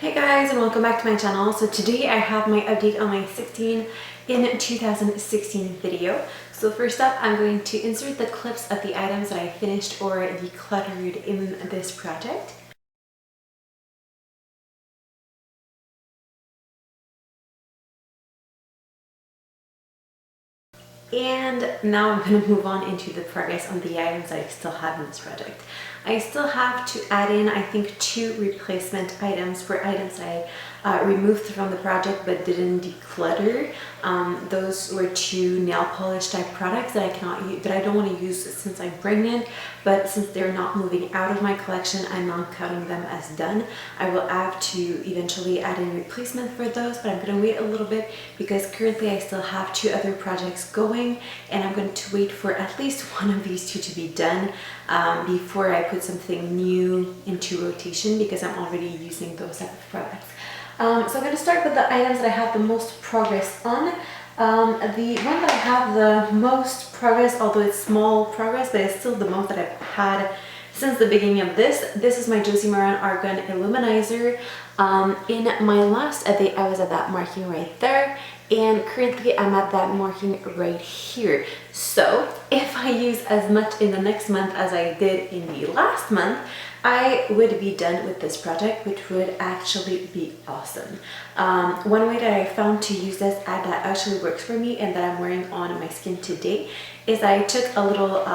Hey guys, and welcome back to my channel. So today I have my update on my 16 in 2016 video. So first up, I'm going to insert the clips of the items that I finished or decluttered in this project. And now I'm going to move on into the progress on the items that I still have in this project. I still have to add in, I think, 2 replacement items for items I removed from the project but didn't declutter. Those were 2 nail polish type products that I cannot use, that I don't want to use since I'm pregnant, but since they're not moving out of my collection, I'm not counting them as done. I will have to eventually add in replacement for those, but I'm going to wait a little bit because currently I still have 2 other projects going, and I'm going to wait for at least one of these 2 to be done before I put something new into rotation, because I'm already using those type of products. So I'm going to start with the items that I have the most progress on. The one that I have the most progress, although it's small progress, but it's still the most that I've had since the beginning of this is my Josie Maran Argan Illuminizer. In my last update, I was at that marking right there, and currently I'm at that marking right here. So if I use as much in the next month as I did in the last month, I would be done with this project, which would actually be awesome. One way that I found to use this that actually works for me and that I'm wearing on my skin today is I took a little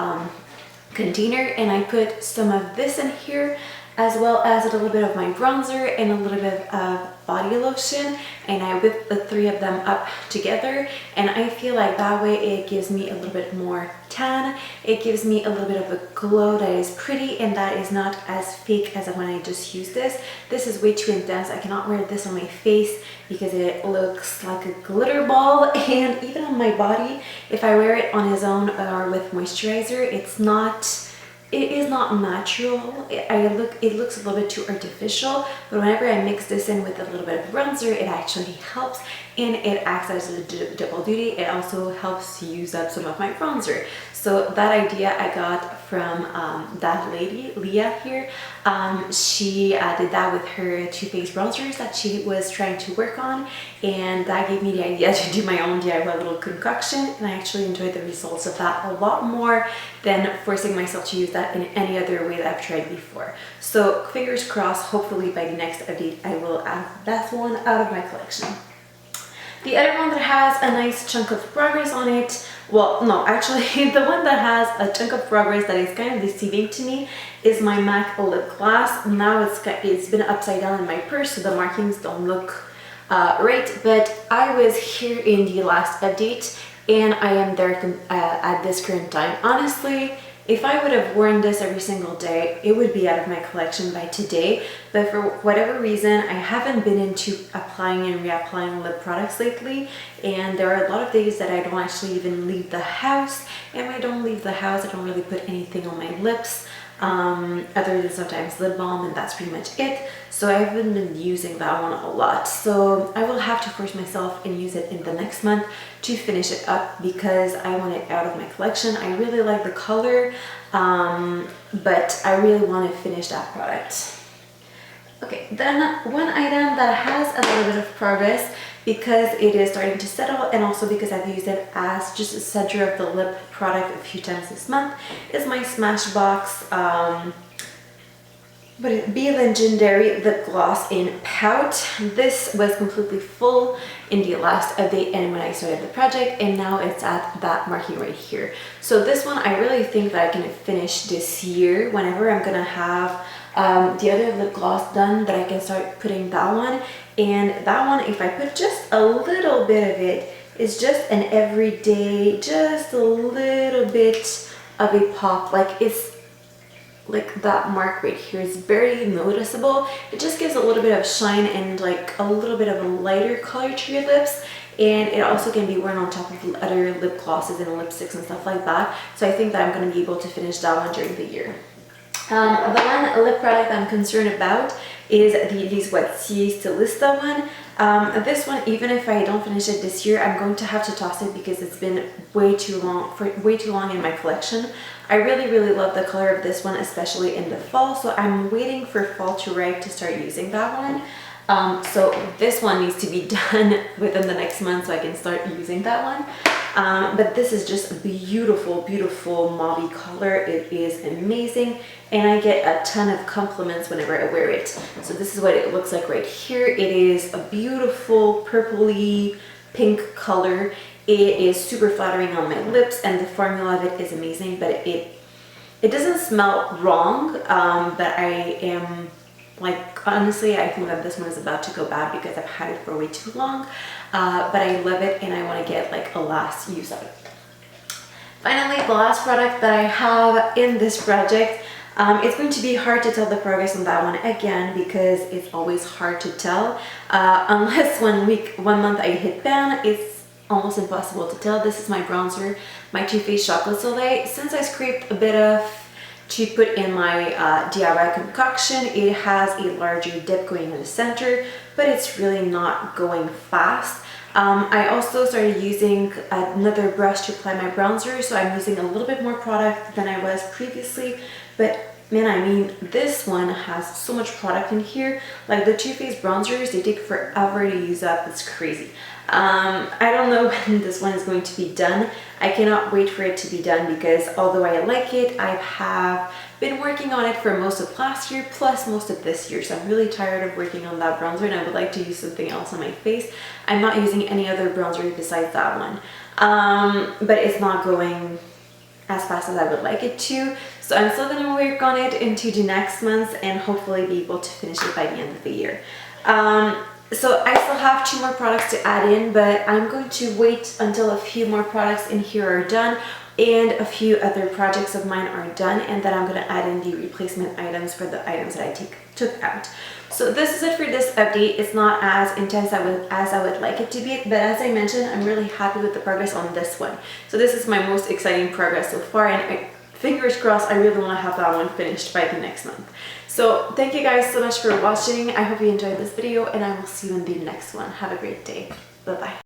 container and I put some of this in here, as well as a little bit of my bronzer and a little bit of body lotion, and I whip the 3 of them up together, and I feel like that way it gives me a little bit more tan. It gives me a little bit of a glow that is pretty and that is not as fake as when I just used this. This is way too intense. I cannot wear this on my face because it looks like a glitter ball, and even on my body, if I wear it on its own or with moisturizer, it is not natural. It looks a little bit too artificial, but whenever I mix this in with a little bit of bronzer, it actually helps, and it acts as a double duty. It also helps to use up some of my bronzer. So that idea I got from that lady, Leah here. She did that with her Too Faced bronzers that she was trying to work on, and that gave me the idea to do my own DIY little concoction, and I actually enjoyed the results of that a lot more than forcing myself to use that in any other way that I've tried before. So fingers crossed, hopefully by the next update I will add that one out of my collection. The other one that has a nice chunk of progress on it, well, no, actually the one that has a chunk of progress that is kind of deceiving to me is my MAC lip gloss. Now it's been upside down in my purse, so the markings don't look right, but I was here in the last update and I am there at this current time. Honestly, if I would have worn this every single day, it would be out of my collection by today, but for whatever reason, I haven't been into applying and reapplying lip products lately, and there are a lot of days that I don't actually even leave the house, and when I don't leave the house, I don't really put anything on my lips, other than sometimes lip balm, and that's pretty much it. So I haven't been using that one a lot, so I will have to force myself and use it in the next month to finish it up because I want it out of my collection. I really like the color, but I really want to finish that product. Okay, then one item that has a little bit of progress because it is starting to settle, and also because I've used it as just a center of the lip product a few times this month, is my Smashbox Be Legendary Lip Gloss in Pout. This was completely full in the last update and when I started the project, and now it's at that marking right here. So this one I really think that I can finish this year whenever I'm gonna have the other lip gloss done, that I can start putting that one. And that one, if I put just a little bit of it, is just an everyday, just a little bit of a pop. Like, it's like that mark right here is very noticeable. It just gives a little bit of shine and like a little bit of a lighter color to your lips, and it also can be worn on top of other lip glosses and lipsticks and stuff like that. So I think that I'm going to be able to finish that one during the year. The one lip product I'm concerned about is the Lise Watier Stylista one. This one, even if I don't finish it this year, I'm going to have to toss it because it's been way too long in my collection. I really love the color of this one, especially in the fall, so I'm waiting for fall to arrive to start using that one. So this one needs to be done within the next month so I can start using that one. But this is just a beautiful, beautiful mauve color. It is amazing, and I get a ton of compliments whenever I wear it. So this is what it looks like right here. It is a beautiful purpley pink color. It is super flattering on my lips, and the formula of it is amazing, but it doesn't smell wrong, but I am like, honestly, I think that this one is about to go bad because I've had it for way too long, but I love it and I want to get like a last use of it. Finally, the last product that I have in this project, it's going to be hard to tell the progress on that one again because it's always hard to tell. Unless one month I hit ban, it's almost impossible to tell. This is my bronzer, my Too Faced Chocolate Soleil. Since I scraped a bit of to put in my DIY concoction, it has a larger dip going in the center, but it's really not going fast. I also started using another brush to apply my bronzer, so I'm using a little bit more product than I was previously, but man, I mean, this one has so much product in here. Like the Too Faced bronzers, they take forever to use up. It's crazy. I don't know when this one is going to be done. I cannot wait for it to be done because although I like it, I have been working on it for most of last year plus most of this year. So I'm really tired of working on that bronzer and I would like to use something else on my face. I'm not using any other bronzer besides that one. But it's not going as fast as I would like it to. So I'm still going to work on it into the next month and hopefully be able to finish it by the end of the year. So I still have 2 more products to add in, but I'm going to wait until a few more products in here are done and a few other projects of mine are done, and then I'm going to add in the replacement items for the items that I took out. So this is it for this update. It's not as intense as I would like it to be, but as I mentioned, I'm really happy with the progress on this one. So this is my most exciting progress so far, and fingers crossed, I really want to have that one finished by the next month. So thank you guys so much for watching. I hope you enjoyed this video and I will see you in the next one. Have a great day. Bye-bye.